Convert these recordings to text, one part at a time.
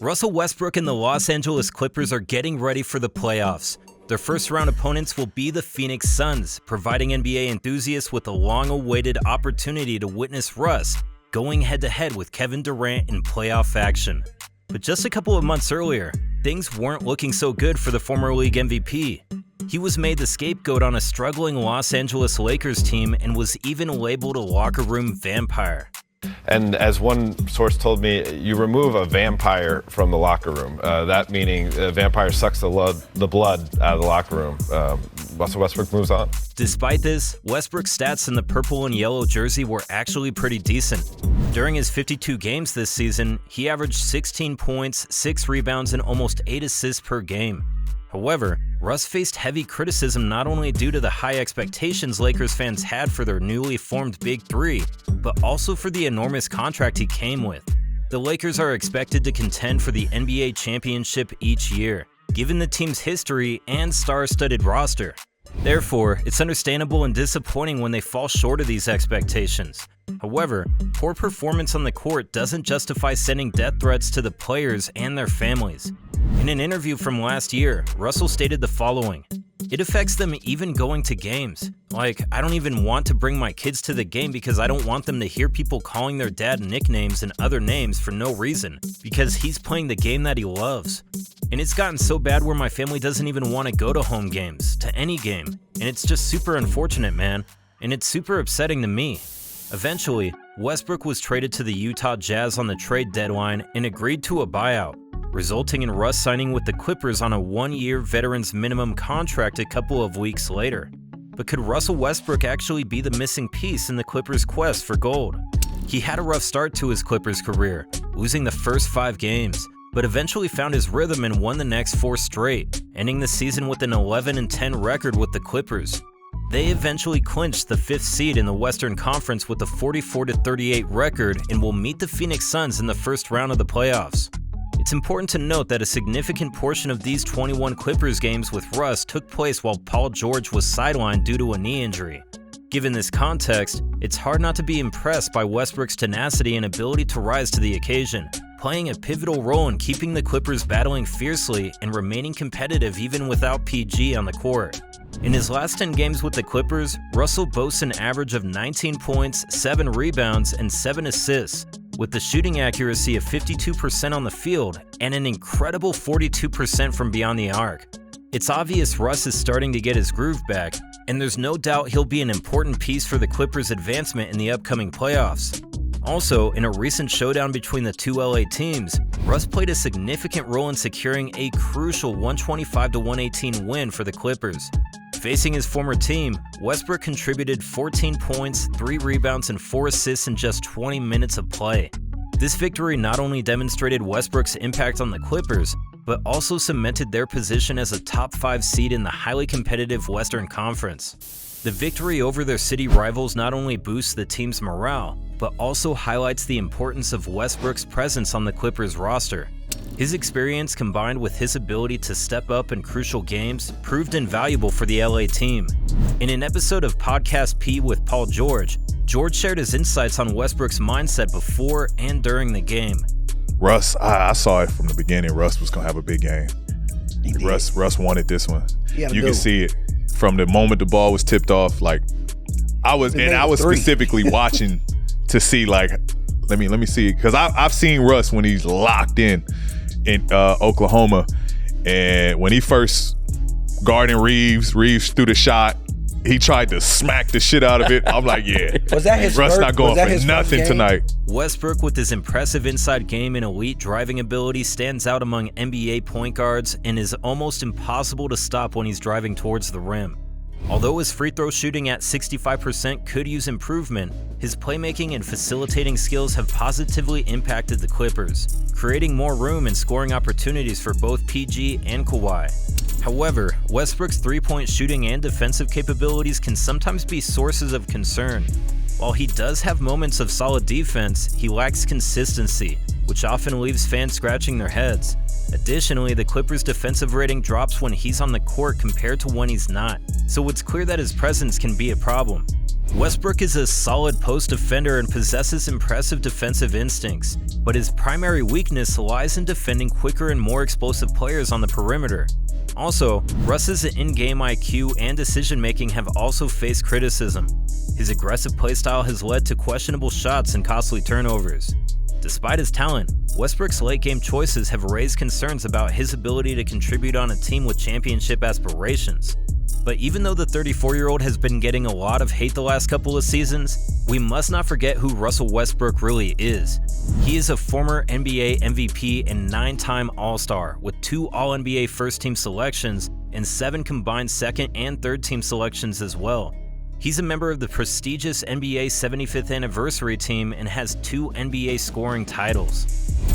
Russell Westbrook and the Los Angeles Clippers are getting ready for the playoffs. Their first-round opponents will be the Phoenix Suns, providing NBA enthusiasts with a long-awaited opportunity to witness Russ going head-to-head with Kevin Durant in playoff action. But just a couple of months earlier, things weren't looking so good for the former league MVP. He was made the scapegoat on a struggling Los Angeles Lakers team and was even labeled a locker room vampire. And as one source told me, you remove a vampire from the locker room. That meaning a vampire sucks the blood out of the locker room. Russell Westbrook moves on. Despite this, Westbrook's stats in the purple and yellow jersey were actually pretty decent. During his 52 games this season, he averaged 16 points, 6 rebounds, and almost 8 assists per game. However, Russ faced heavy criticism not only due to the high expectations Lakers fans had for their newly formed Big Three, but also for the enormous contract he came with. The Lakers are expected to contend for the NBA championship each year, given the team's history and star-studded roster. Therefore, it's understandable and disappointing when they fall short of these expectations. However, poor performance on the court doesn't justify sending death threats to the players and their families. In an interview from last year, Russell stated the following: "It affects them even going to games. Like, I don't even want to bring my kids to the game because I don't want them to hear people calling their dad nicknames and other names for no reason, because he's playing the game that he loves. And it's gotten so bad where my family doesn't even want to go to home games, to any game. And it's just super unfortunate, man. And it's super upsetting to me." Eventually, Westbrook was traded to the Utah Jazz on the trade deadline and agreed to a buyout, resulting in Russ signing with the Clippers on a 1-year veterans minimum contract a couple of weeks later. But could Russell Westbrook actually be the missing piece in the Clippers' quest for gold? He had a rough start to his Clippers career, losing the first 5 games, but eventually found his rhythm and won the next 4 straight, ending the season with an 11-10 record with the Clippers. They eventually clinched the 5th seed in the Western Conference with a 44-38 record and will meet the Phoenix Suns in the first round of the playoffs. It's important to note that a significant portion of these 21 Clippers games with Russ took place while Paul George was sidelined due to a knee injury. Given this context, it's hard not to be impressed by Westbrook's tenacity and ability to rise to the occasion, playing a pivotal role in keeping the Clippers battling fiercely and remaining competitive even without PG on the court. In his last 10 games with the Clippers, Russell boasts an average of 19 points, 7 rebounds, and 7 assists, with the shooting accuracy of 52% on the field and an incredible 42% from beyond the arc. It's obvious Russ is starting to get his groove back, and there's no doubt he'll be an important piece for the Clippers' advancement in the upcoming playoffs. Also, in a recent showdown between the two LA teams, Russ played a significant role in securing a crucial 125-118 win for the Clippers. Facing his former team, Westbrook contributed 14 points, 3 rebounds, and 4 assists in just 20 minutes of play. This victory not only demonstrated Westbrook's impact on the Clippers, but also cemented their position as a top 5 seed in the highly competitive Western Conference. The victory over their city rivals not only boosts the team's morale, but also highlights the importance of Westbrook's presence on the Clippers roster. His experience combined with his ability to step up in crucial games proved invaluable for the LA team. In an episode of Podcast P with Paul George shared his insights on Westbrook's mindset before and during the game. Russ, I saw it from the beginning. Russ was going to have a big game. Russ wanted this one. You can see it from the moment the ball was tipped off. Like I was specifically watching to see, like, let me see, because I've seen Russ when he's locked in Oklahoma, and when he first guarding Reeves threw the shot, he tried to smack the shit out of it. I'm like, yeah, was that his Russ first, not going for nothing tonight. Westbrook, with his impressive inside game and elite driving ability, stands out among NBA point guards and is almost impossible to stop when he's driving towards the rim. Although his free throw shooting at 65% could use improvement, his playmaking and facilitating skills have positively impacted the Clippers, creating more room and scoring opportunities for both PG and Kawhi. However, Westbrook's three-point shooting and defensive capabilities can sometimes be sources of concern. While he does have moments of solid defense, he lacks consistency, which often leaves fans scratching their heads. Additionally, the Clippers' defensive rating drops when he's on the court compared to when he's not, so it's clear that his presence can be a problem. Westbrook is a solid post defender and possesses impressive defensive instincts, but his primary weakness lies in defending quicker and more explosive players on the perimeter. Also, Russ's in-game IQ and decision-making have also faced criticism. His aggressive playstyle has led to questionable shots and costly turnovers. Despite his talent, Westbrook's late-game choices have raised concerns about his ability to contribute on a team with championship aspirations. But even though the 34-year-old has been getting a lot of hate the last couple of seasons, we must not forget who Russell Westbrook really is. He is a former NBA MVP and 9-time All-Star with 2 All-NBA first-team selections and 7 combined second and third-team selections as well. He's a member of the prestigious NBA 75th anniversary team and has 2 NBA scoring titles.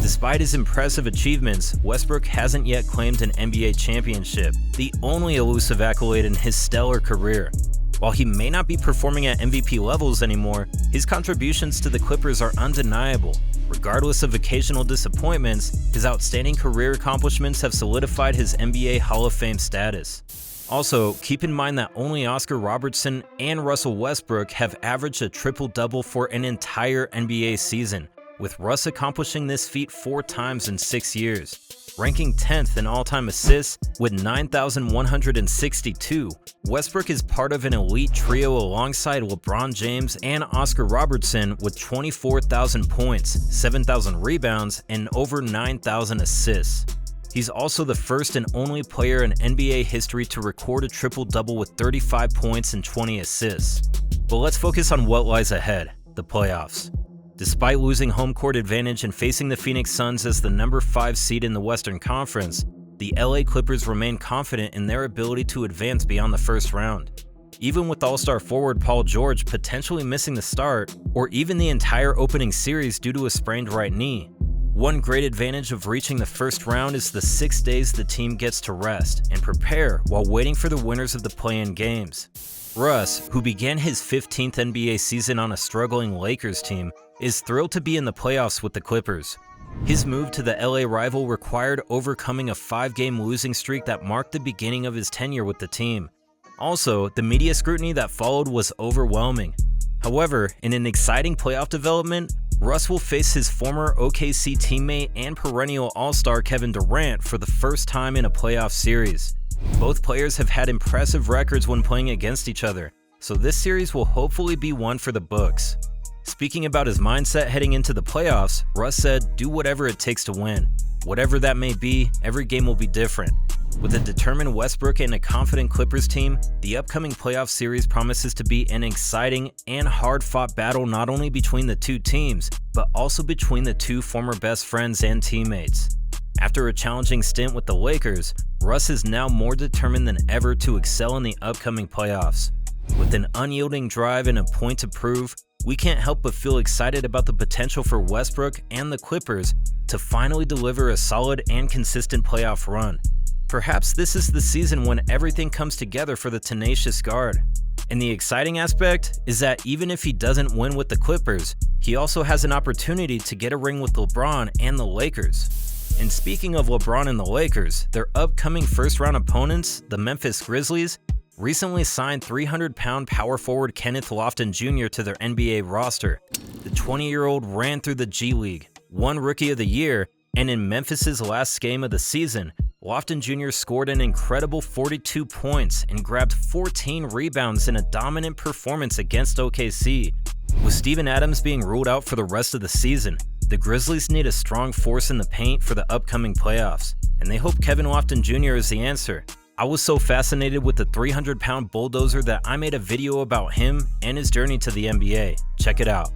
Despite his impressive achievements, Westbrook hasn't yet claimed an NBA championship, the only elusive accolade in his stellar career. While he may not be performing at MVP levels anymore, his contributions to the Clippers are undeniable. Regardless of occasional disappointments, his outstanding career accomplishments have solidified his NBA Hall of Fame status. Also, keep in mind that only Oscar Robertson and Russell Westbrook have averaged a triple-double for an entire NBA season, with Russ accomplishing this feat 4 times in 6 years. Ranking 10th in all-time assists with 9,162, Westbrook is part of an elite trio alongside LeBron James and Oscar Robertson with 24,000 points, 7,000 rebounds, and over 9,000 assists. He's also the first and only player in NBA history to record a triple-double with 35 points and 20 assists. But let's focus on what lies ahead, the playoffs. Despite losing home court advantage and facing the Phoenix Suns as the number 5 seed in the Western Conference, the LA Clippers remain confident in their ability to advance beyond the first round. Even with All-Star forward Paul George potentially missing the start, or even the entire opening series due to a sprained right knee, one great advantage of reaching the first round is the 6 days the team gets to rest and prepare while waiting for the winners of the play-in games. Russ, who began his 15th NBA season on a struggling Lakers team, is thrilled to be in the playoffs with the Clippers. His move to the LA rival required overcoming a 5-game losing streak that marked the beginning of his tenure with the team. Also, the media scrutiny that followed was overwhelming. However, in an exciting playoff development, Russ will face his former OKC teammate and perennial All-Star Kevin Durant for the first time in a playoff series. Both players have had impressive records when playing against each other, so this series will hopefully be one for the books. Speaking about his mindset heading into the playoffs, Russ said, "Do whatever it takes to win. Whatever that may be, every game will be different." With a determined Westbrook and a confident Clippers team, the upcoming playoff series promises to be an exciting and hard-fought battle not only between the two teams, but also between the 2 former best friends and teammates. After a challenging stint with the Lakers, Russ is now more determined than ever to excel in the upcoming playoffs. With an unyielding drive and a point to prove, we can't help but feel excited about the potential for Westbrook and the Clippers to finally deliver a solid and consistent playoff run. Perhaps this is the season when everything comes together for the tenacious guard. And the exciting aspect is that even if he doesn't win with the Clippers, he also has an opportunity to get a ring with LeBron and the Lakers. And speaking of LeBron and the Lakers, their upcoming first-round opponents, the Memphis Grizzlies, recently signed 300-pound power forward Kenneth Lofton Jr. to their NBA roster. The 20-year-old ran through the G League, won Rookie of the Year, and in Memphis's last game of the season, Lofton Jr. scored an incredible 42 points and grabbed 14 rebounds in a dominant performance against OKC. With Steven Adams being ruled out for the rest of the season, the Grizzlies need a strong force in the paint for the upcoming playoffs, and they hope Kevin Lofton Jr. is the answer. I was so fascinated with the 300-pound bulldozer that I made a video about him and his journey to the NBA. Check it out.